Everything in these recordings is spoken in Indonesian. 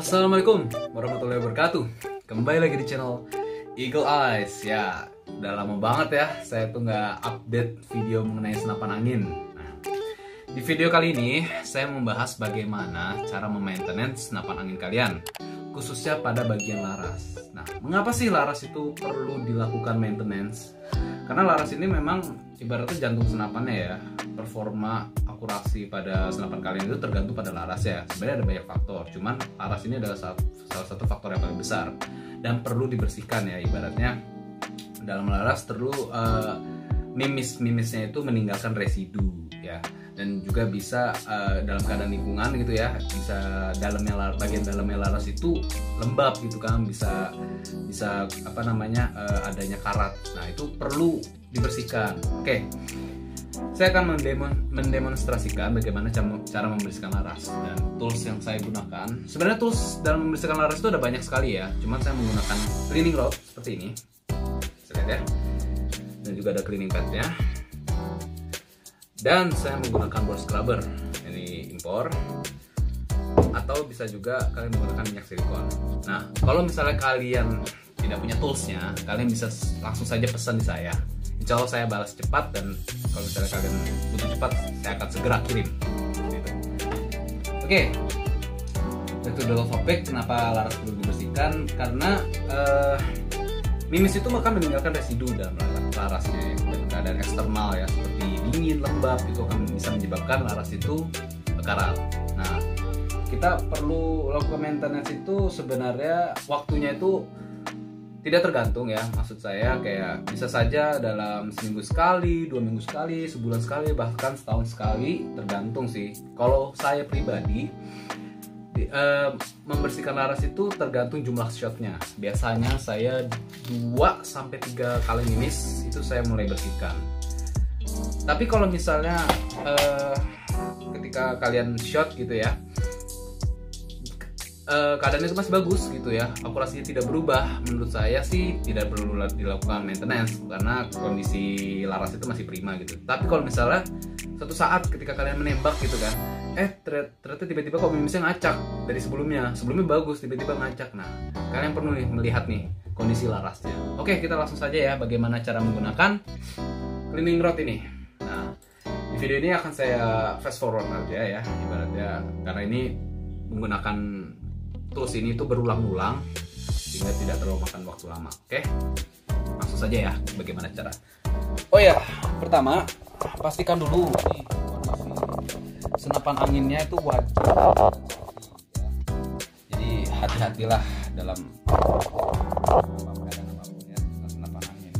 Assalamualaikum warahmatullahi wabarakatuh. Kembali lagi di channel Eagle Eyes. Ya, udah lama banget ya saya tuh nggak update video mengenai senapan angin. Nah, di video kali ini saya membahas bagaimana cara memaintenance senapan angin kalian, khususnya pada bagian laras. Nah, mengapa sih laras itu perlu dilakukan maintenance? Karena laras ini memang ibaratnya jantung senapannya ya. Performa akurasi pada senapan kalian itu tergantung pada laras ya. Sebenarnya ada banyak faktor, cuman laras ini adalah salah satu faktor yang paling besar dan perlu dibersihkan ya. Ibaratnya dalam laras perlu mimisnya itu meninggalkan residu ya, dan juga bisa dalam keadaan lingkungan gitu ya, bisa bagian dalamnya laras itu lembab gitu kan, bisa adanya karat. Nah, itu perlu dibersihkan. Oke, saya akan mendemonstrasikan bagaimana cara membersihkan laras dan tools yang saya gunakan. Sebenarnya tools dalam membersihkan laras itu ada banyak sekali ya, cuman saya menggunakan cleaning rod seperti ini, bisa lihat ya, dan juga ada cleaning padnya. Dan saya menggunakan bor scrubber, ini impor, atau bisa juga kalian menggunakan minyak silikon. Nah, kalau misalnya kalian tidak punya toolsnya, kalian bisa langsung saja pesan di saya. Insya Allah saya balas cepat, dan kalau misalnya kalian butuh cepat, saya akan segera kirim. Oke, itu adalah topik kenapa laras perlu dibersihkan. Karena mimis itu akan meninggalkan residu dalam larasnya ya, dalam keadaan eksternal ya, seperti dingin, lembab, itu akan bisa menyebabkan laras itu karat. Nah, kita perlu lakukan maintenance itu sebenarnya waktunya itu tidak tergantung ya, maksud saya kayak bisa saja dalam seminggu sekali, 2 minggu sekali, sebulan sekali, bahkan setahun sekali, tergantung sih. Kalau saya pribadi membersihkan laras itu tergantung jumlah shotnya. Biasanya saya 2-3 kali mimis itu saya mulai bersihkan. Tapi kalau misalnya ketika kalian shot gitu ya, keadaan itu masih bagus gitu ya, akurasinya tidak berubah, menurut saya sih tidak perlu dilakukan maintenance karena kondisi laras itu masih prima gitu. Tapi kalau misalnya suatu saat ketika kalian menembak gitu kan, ternyata tiba-tiba kok mimisnya ngacak dari sebelumnya bagus, tiba-tiba ngacak. Nah, kalian perlu nih melihat nih kondisi larasnya. Oke, kita langsung saja ya bagaimana cara menggunakan cleaning rod ini. Nah, di video ini akan saya fast forward aja ya, ibaratnya karena ini menggunakan tools ini tuh berulang-ulang sehingga tidak terlalu makan waktu lama. Oke, langsung saja ya bagaimana cara. Oh ya, pertama pastikan dulu nih kondisi senapan anginnya itu wajib. Jadi hati-hatilah dalam keadaan apapun ya, senapan angin,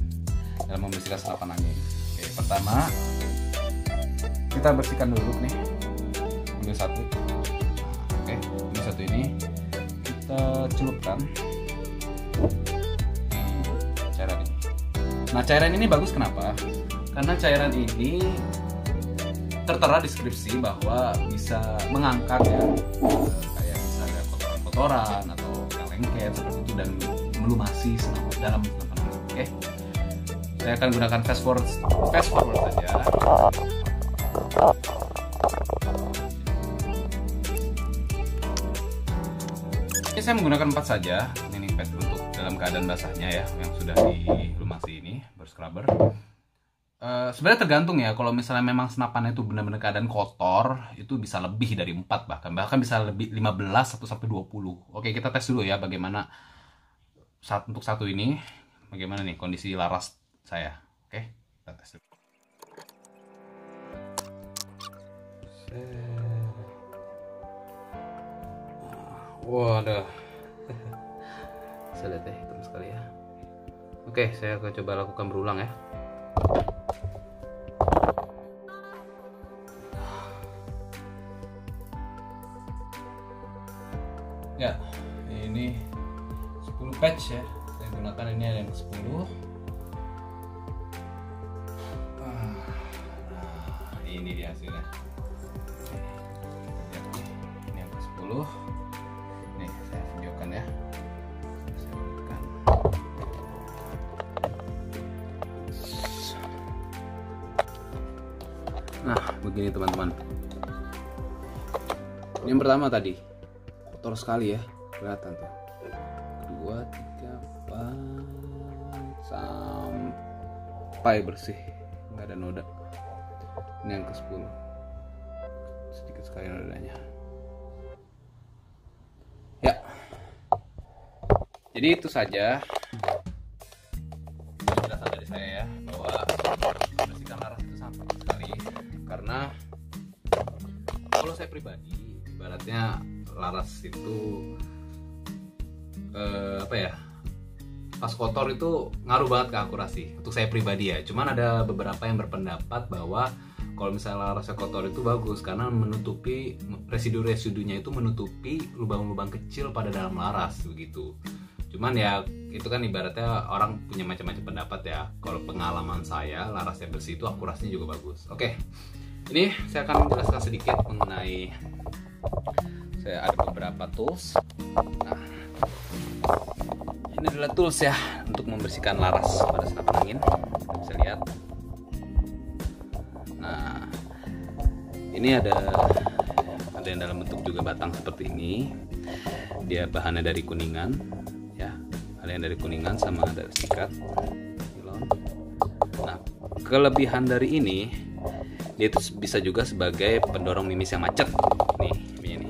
dalam membersihkan senapan angin. Oke, pertama kita bersihkan dulu nih, ambil satu. Oke, ambil satu ini kita celupkan di cairan ini. Nah, cairan ini bagus kenapa? Karena cairan ini tertera deskripsi bahwa bisa mengangkat ya, kayak bisa ada kotoran-kotoran atau yang lengket seperti itu dan melumasi dalam senapan angin. Oke, saya akan gunakan fast forward saja. Ini saya menggunakan 4 saja cleaning pad untuk dalam keadaan basahnya ya, yang sudah dilumasi ini bor scrubber. Sebenarnya tergantung ya, kalau misalnya memang senapannya itu benar-benar keadaan kotor, itu bisa lebih dari 4 bahkan bisa lebih 15 atau sampai 20. Oke, kita tes dulu ya bagaimana untuk satu ini, bagaimana nih kondisi laras saya. Oke, kita tes dulu. Waduh, saya lihat deh, hitam sekali ya. Oke, saya akan coba lakukan berulang ya. Ya, ini 10 patch ya. Saya gunakan ini ada yang 10. Ini dia hasilnya. Ini yang ke-10. Nih, saya videokan ya. Saya tekan. Nah, begini teman-teman. Yang pertama tadi kotor sekali ya, kelihatan tuh. 2, 3, 4 sampai bersih, nggak ada noda. Ini yang ke-10, sedikit sekali nodanya ya. Jadi itu saja penjelasan dari saya ya, bahwa membersihkan laras itu sangat sekali. Karena kalau saya pribadi, ibaratnya laras itu pas kotor itu ngaruh banget ke akurasi untuk saya pribadi ya. Cuman ada beberapa yang berpendapat bahwa kalau misalnya larasnya kotor itu bagus karena menutupi residu-residunya, itu menutupi lubang-lubang kecil pada dalam laras begitu. Cuman ya itu kan ibaratnya orang punya macam-macam pendapat ya. Kalau pengalaman saya, laras yang bersih itu akurasinya juga bagus. Oke, ini saya akan menjelaskan sedikit mengenai, saya ada beberapa tools. Nah, ini adalah tools ya untuk membersihkan laras pada senapan angin. Kita bisa lihat. Nah, ini ada yang dalam bentuk juga batang seperti ini. Dia bahannya dari kuningan, ya. Ada yang dari kuningan sama ada sikat. Nah, kelebihan dari ini, dia itu bisa juga sebagai pendorong mimis yang macet. Nih, ini.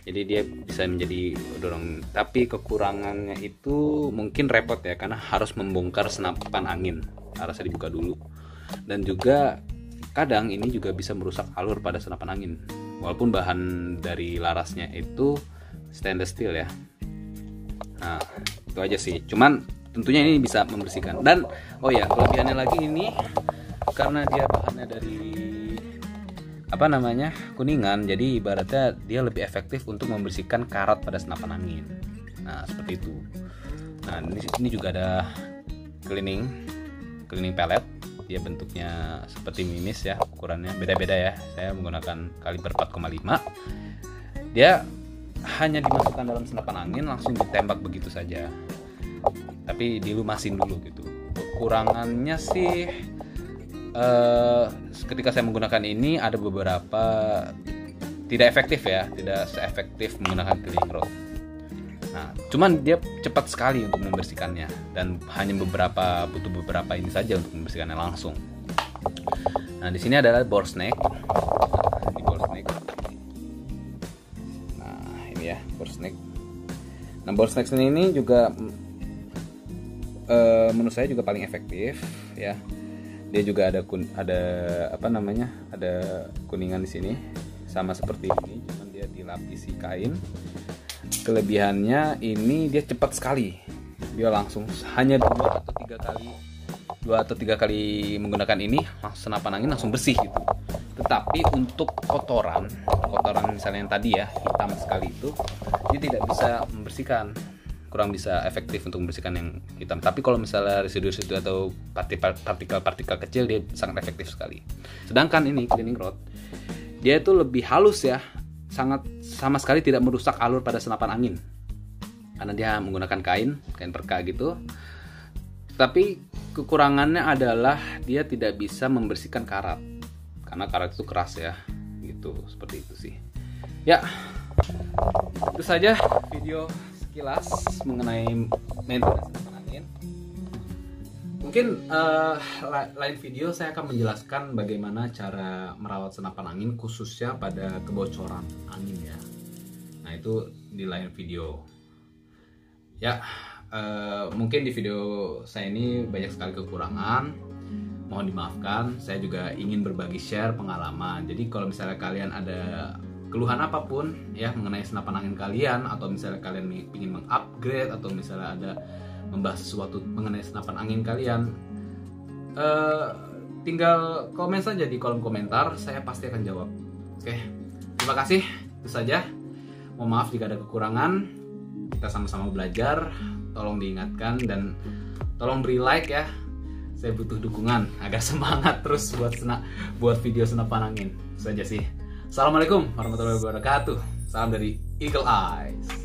Jadi dia bisa menjadi dorong, tapi kekurangannya itu mungkin repot ya, karena harus membongkar senapan angin, harusnya dibuka dulu. Dan juga kadang ini juga bisa merusak alur pada senapan angin, walaupun bahan dari larasnya itu stainless steel ya. Nah, itu aja sih. Cuman tentunya ini bisa membersihkan. Dan oh ya, kelebihannya lagi ini karena dia bahannya dari kuningan, jadi ibaratnya dia lebih efektif untuk membersihkan karat pada senapan angin. Nah, seperti itu. Nah, ini juga ada cleaning pellet. Dia bentuknya seperti mimis ya, ukurannya beda-beda ya. Saya menggunakan kaliber 4,5. Dia hanya dimasukkan dalam senapan angin, langsung ditembak begitu saja. Tapi dilumasin dulu gitu. Kekurangannya sih ketika saya menggunakan ini ada beberapa tidak efektif ya, tidak seefektif menggunakan cleaning rod. Nah, cuman dia cepat sekali untuk membersihkannya, dan hanya butuh beberapa ini saja untuk membersihkannya langsung. Nah, di sini adalah bore snake. Ini bore snake. Nah, ini ya bore snake. Nah, bore snake ini juga menurut saya juga paling efektif ya. Dia juga ada kuningan di sini, sama seperti ini, cuman dia dilapisi kain. Kelebihannya ini dia cepat sekali, dia langsung hanya 2 atau 3 kali menggunakan ini, senapan angin langsung bersih gitu. Tetapi untuk kotoran misalnya yang tadi ya, hitam sekali itu, dia tidak bisa membersihkan, kurang bisa efektif untuk membersihkan yang hitam. Tapi kalau misalnya residu-residu atau partikel-partikel kecil, dia sangat efektif sekali. Sedangkan ini cleaning rod, dia itu lebih halus ya, sama sekali tidak merusak alur pada senapan angin, karena dia menggunakan kain perka gitu. Tapi kekurangannya adalah dia tidak bisa membersihkan karat, karena karat itu keras ya, gitu. Seperti itu sih ya. Itu saja video sekilas mengenai maintenance senapan angin. Mungkin lain video saya akan menjelaskan bagaimana cara merawat senapan angin, khususnya pada kebocoran angin ya. Nah, itu di lain video ya. Mungkin di video saya ini banyak sekali kekurangan, mohon dimaafkan. Saya juga ingin berbagi share pengalaman. Jadi kalau misalnya kalian ada keluhan apapun ya mengenai senapan angin kalian, atau misalnya kalian ingin mengupgrade, atau misalnya ada membahas sesuatu mengenai senapan angin kalian, tinggal komen saja di kolom komentar, saya pasti akan jawab. Oke, terima kasih. Itu saja. Mohon maaf jika ada kekurangan. Kita sama-sama belajar. Tolong diingatkan dan tolong beri like ya. Saya butuh dukungan agar semangat terus buat video senapan angin. Itu saja sih. Assalamualaikum warahmatullahi wabarakatuh. Salam dari Eagle Eyes.